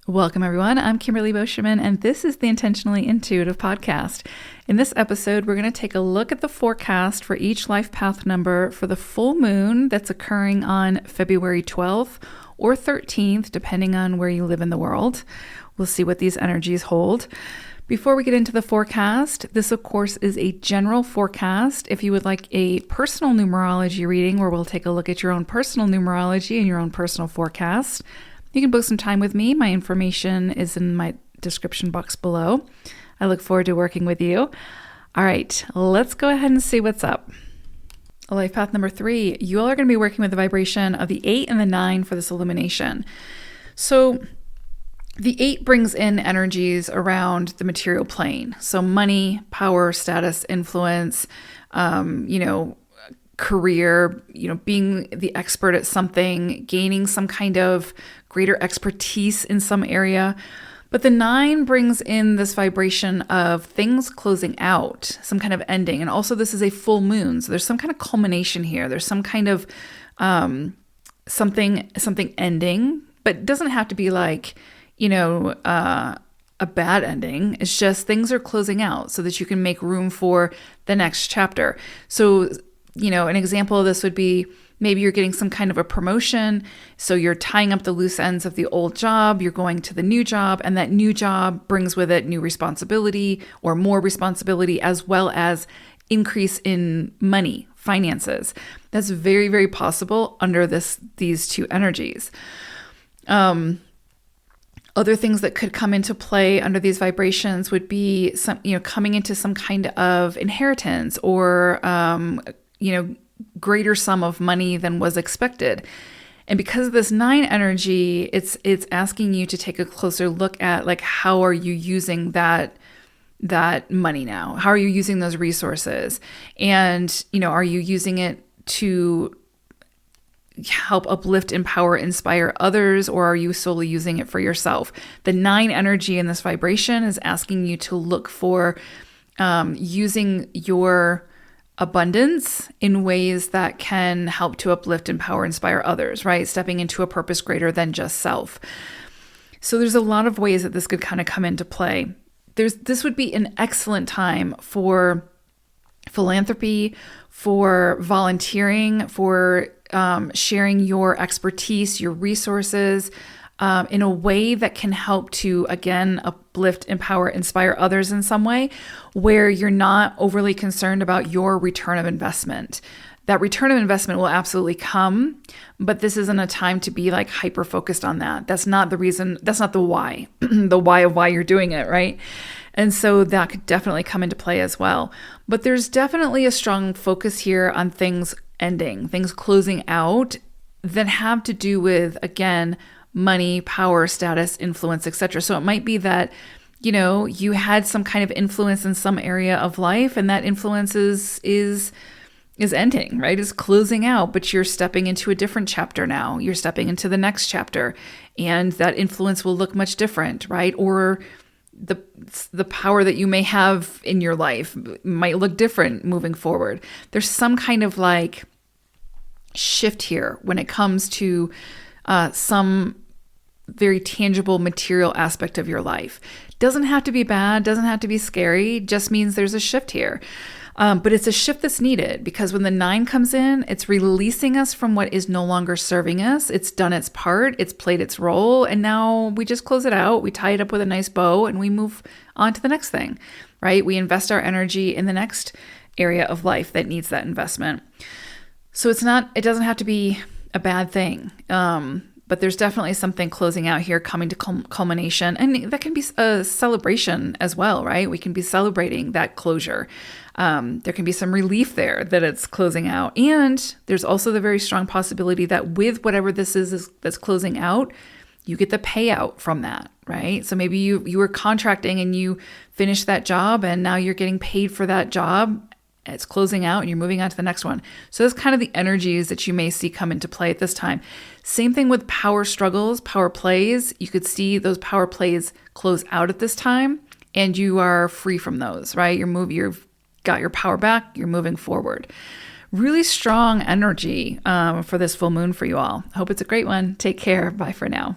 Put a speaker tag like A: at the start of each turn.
A: Welcome, everyone. I'm Kimberly Boschman, and this is the Intentionally Intuitive podcast. In this episode, we're going to take a look at the forecast for each life path number for the full moon that's occurring on February 12th or 13th, depending on where you live in the world. We'll see what these energies hold. Before we get into the forecast, this, of course, is a general forecast. If you would like a personal numerology reading where we'll take a look at your own personal numerology and your own personal forecast, you can book some time with me. My information is in my description box below. I look forward to working with you. All right, let's go ahead and see what's up. Life path number 3, you all are going to be working with the vibration of the 8 and the 9 for this illumination. So the 8 brings in energies around the material plane. So money, power, status, influence, career, being the expert at something, gaining some kind of greater expertise in some area. But the 9 brings in this vibration of things closing out, some kind of ending. And also this is a full moon. So there's some kind of culmination here. There's some kind of something ending, but it doesn't have to be like, a bad ending. It's just things are closing out so that you can make room for the next chapter. So, an example of this would be maybe you're getting some kind of a promotion. So you're tying up the loose ends of the old job, you're going to the new job, and that new job brings with it new responsibility or more responsibility, as well as increase in money, finances. That's very, very possible under these two energies. Other things that could come into play under these vibrations would be some, coming into some kind of inheritance or, greater sum of money than was expected. And because of this 9 energy, it's asking you to take a closer look at like, how are you using that money now? How are you using those resources? And, are you using it to help uplift, empower, inspire others, or are you solely using it for yourself? The 9 energy in this vibration is asking you to look for using your abundance in ways that can help to uplift, empower, inspire others, right? Stepping into a purpose greater than just self. So there's a lot of ways that this could kind of come into play. This would be an excellent time for philanthropy, for volunteering, for sharing your expertise, your resources, in a way that can help to, again, uplift, empower, inspire others in some way where you're not overly concerned about your return of investment. That return of investment will absolutely come, but this isn't a time to be like hyper focused on that. That's not the reason, that's not the why, the why of why you're doing it, right? And so that could definitely come into play as well. But there's definitely a strong focus here on things ending, things closing out that have to do with, again, money, power, status, influence, etc. So it might be that, you had some kind of influence in some area of life and that influence is ending, right? Is closing out, but you're stepping into a different chapter now. You're stepping into the next chapter and that influence will look much different, right? Or the power that you may have in your life might look different moving forward. There's some kind of like shift here when it comes to some very tangible material aspect of your life. Doesn't have to be bad, doesn't have to be scary, just means there's a shift here. But it's a shift that's needed because when the 9 comes in, it's releasing us from what is no longer serving us. It's done its part, it's played its role, and now we just close it out, we tie it up with a nice bow, and we move on to the next thing, right? We invest our energy in the next area of life that needs that investment. So it doesn't have to be a bad thing. But there's definitely something closing out here, coming to culmination. And that can be a celebration as well, right? We can be celebrating that closure. There can be some relief there that it's closing out. And there's also the very strong possibility that with whatever this is that's closing out, you get the payout from that, right? So maybe you were contracting and you finished that job and now you're getting paid for that job. It's closing out and you're moving on to the next one. So that's kind of the energies that you may see come into play at this time. Same thing with power struggles, power plays. You could see those power plays close out at this time and you are free from those, right? You've got your power back, you're moving forward. Really strong energy for this full moon for you all. I hope it's a great one. Take care. Bye for now.